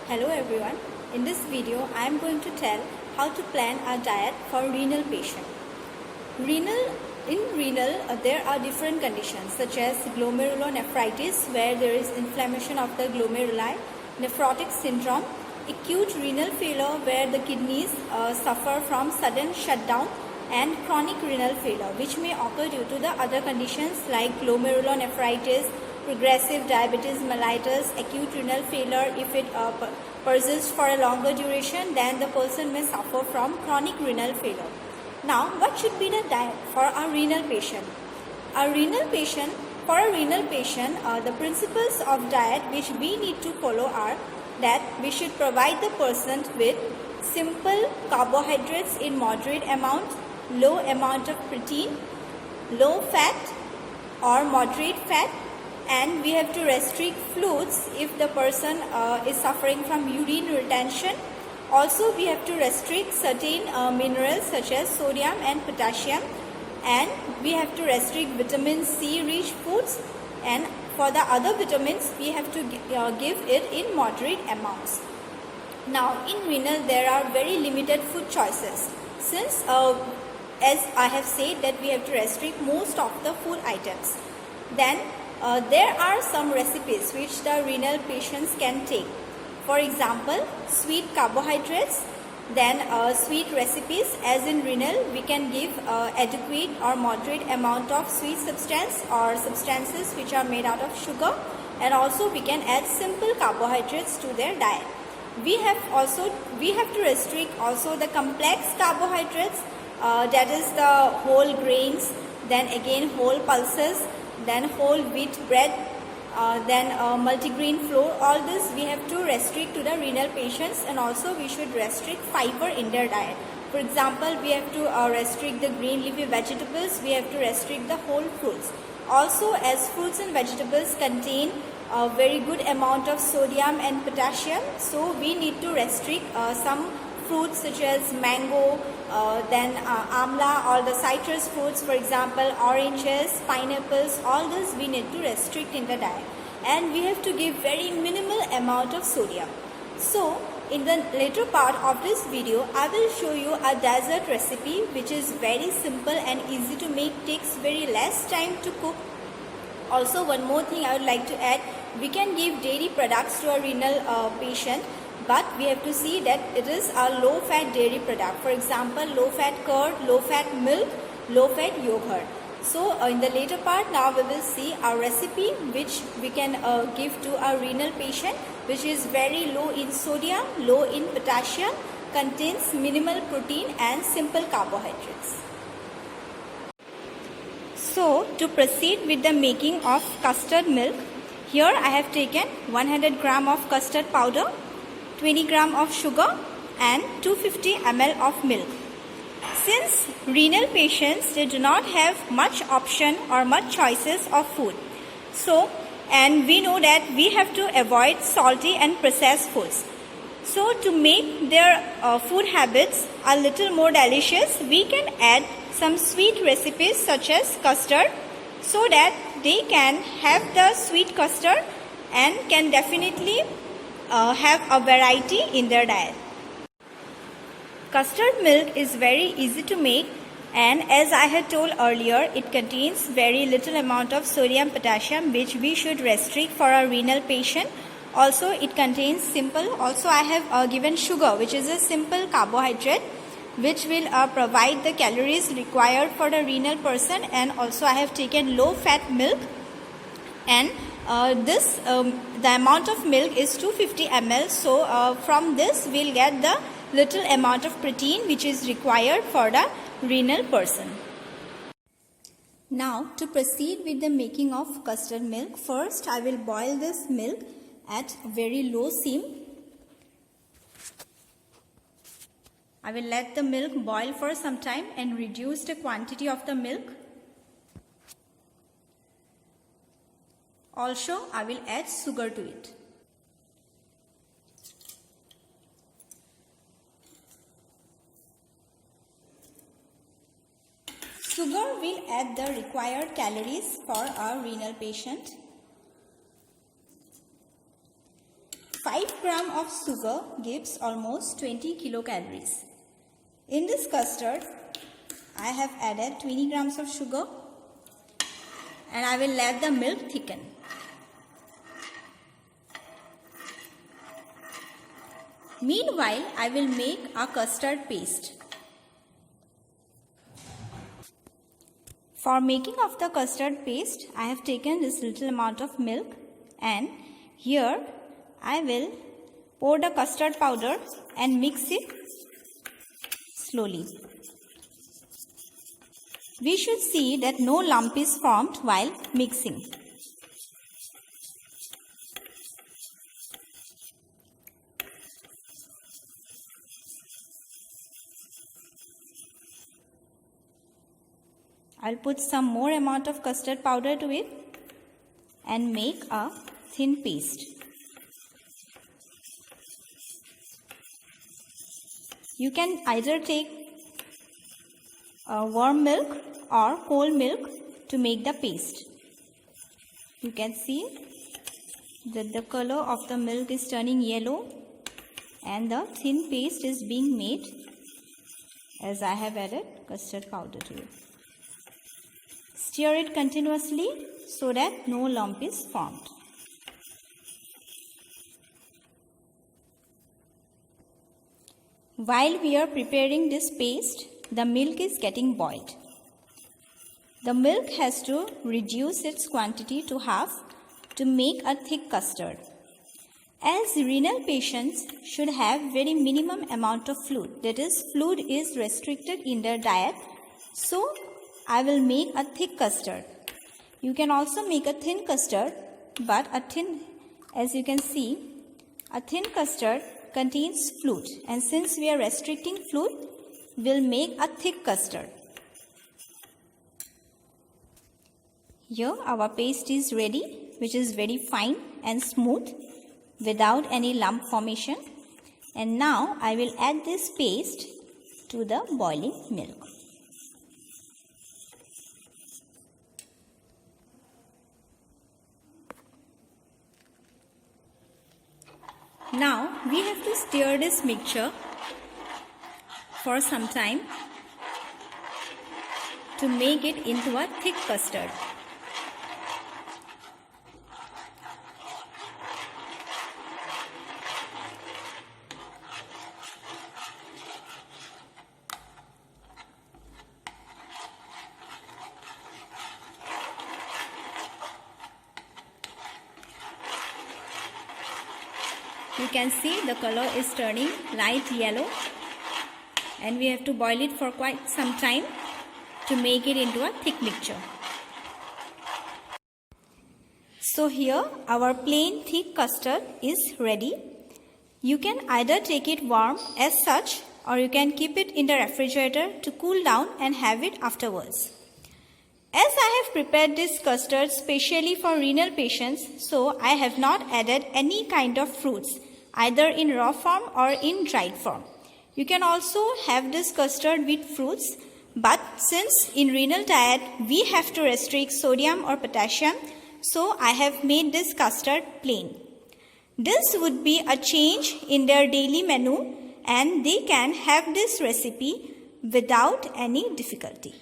Hello everyone. In this video, I am going to tell how to plan a diet for renal patient. In renal, there are different conditions such as glomerulonephritis, where there is inflammation of the glomeruli, nephrotic syndrome, acute renal failure, where the kidneys suffer from sudden shutdown, and chronic renal failure, which may occur due to the other conditions like glomerulonephritis, progressive diabetes mellitus, acute renal failure. If it persists for a longer duration, then the person may suffer from chronic renal failure. Now, what should be the diet for a renal patient? For a renal patient, the principles of diet which we need to follow are that we should provide the person with simple carbohydrates in moderate amount, low amount of protein, low fat or moderate fat, and we have to restrict fluids if the person is suffering from urine retention. Also, we have to restrict certain minerals such as sodium and potassium, and we have to restrict vitamin C rich foods, and for the other vitamins we have to give it in moderate amounts. Now, in renal there are very limited food choices, since as I have said that we have to restrict most of the food items. Then there are some recipes which the renal patients can take. For example, sweet carbohydrates, then sweet recipes. As in renal, we can give adequate or moderate amount of sweet substance or substances which are made out of sugar, and also we can add simple carbohydrates to their diet. We have to restrict also the complex carbohydrates, that is the whole grains, then again whole pulses, then whole wheat bread, then multigrain flour. All this we have to restrict to the renal patients, and also we should restrict fiber in their diet. For example, we have to restrict the green leafy vegetables, we have to restrict the whole fruits. Also, as fruits and vegetables contain a very good amount of sodium and potassium, so we need to restrict some fruits such as mango, then amla, or the citrus fruits, for example oranges, pineapples. All this we need to restrict in the diet, and we have to give very minimal amount of sodium. So in the later part of this video, I will show you a dessert recipe which is very simple and easy to make, takes very less time to cook. Also, one more thing I would like to add, we can give dairy products to a renal patient, but we have to see that it is a low fat dairy product. For example, low fat curd, low fat milk, low fat yogurt. So in the later part, now we will see a recipe which we can give to a renal patient, which is very low in sodium, low in potassium, contains minimal protein and simple carbohydrates. So to proceed with the making of custard milk, here I have taken 100 gram of custard powder, 20 gram of sugar, and 250 ml of milk. Since renal patients, they do not have much option or much choices of food, and we know that we have to avoid salty and processed foods. So to make their food habits a little more delicious, we can add some sweet recipes such as custard, so that they can have the sweet custard and can definitely have a variety in their diet. Custard milk is very easy to make, and as I had told earlier, it contains very little amount of sodium potassium, which we should restrict for a renal patient. Also, it contains also I have given sugar, which is a simple carbohydrate which will provide the calories required for the renal person, and also I have taken low fat milk, and the amount of milk is 250 ml. So from this we'll get the little amount of protein which is required for the renal person. Now to proceed with the making of custard milk, first I will boil this milk at very low steam. I will let the milk boil for some time and reduce the quantity of the milk. Also, I will add sugar to it. Sugar will add the required calories for our renal patient. 5 5 gram of sugar gives almost 20 kilocalories. In this custard, I have added 20 grams of sugar and I will let the milk thicken. Meanwhile, I will make a custard paste. For making of the custard paste, I have taken this little amount of milk and here I will pour the custard powder and mix it slowly. We should see that no lump is formed while mixing. I'll put some more amount of custard powder to it and make a thin paste. You can either take warm milk or cold milk to make the paste. You can see that the color of the milk is turning yellow and the thin paste is being made as I have added custard powder to it. Stir it continuously so that no lump is formed. While we are preparing this paste, the milk is getting boiled. The milk has to reduce its quantity to half to make a thick custard. As renal patients should have very minimum amount of fluid, that is, fluid is restricted in their diet, so I will make a thick custard. You can also make a thin custard, but as you can see, a thin custard contains fluid, and since we are restricting fluid, we'll make a thick custard. Here our paste is ready, which is very fine and smooth without any lump formation. And now I will add this paste to the boiling milk. Now we have to stir this mixture for some time to make it into a thick custard. You can see the color is turning light yellow and we have to boil it for quite some time to make it into a thick mixture. So here our plain thick custard is ready. You can either take it warm as such or you can keep it in the refrigerator to cool down and have it afterwards. As I have prepared this custard specially for renal patients, so I have not added any kind of fruits, either in raw form or in dried form. You can also have this custard with fruits, but since in renal diet we have to restrict sodium or potassium, so I have made this custard plain. This would be a change in their daily menu and they can have this recipe without any difficulty.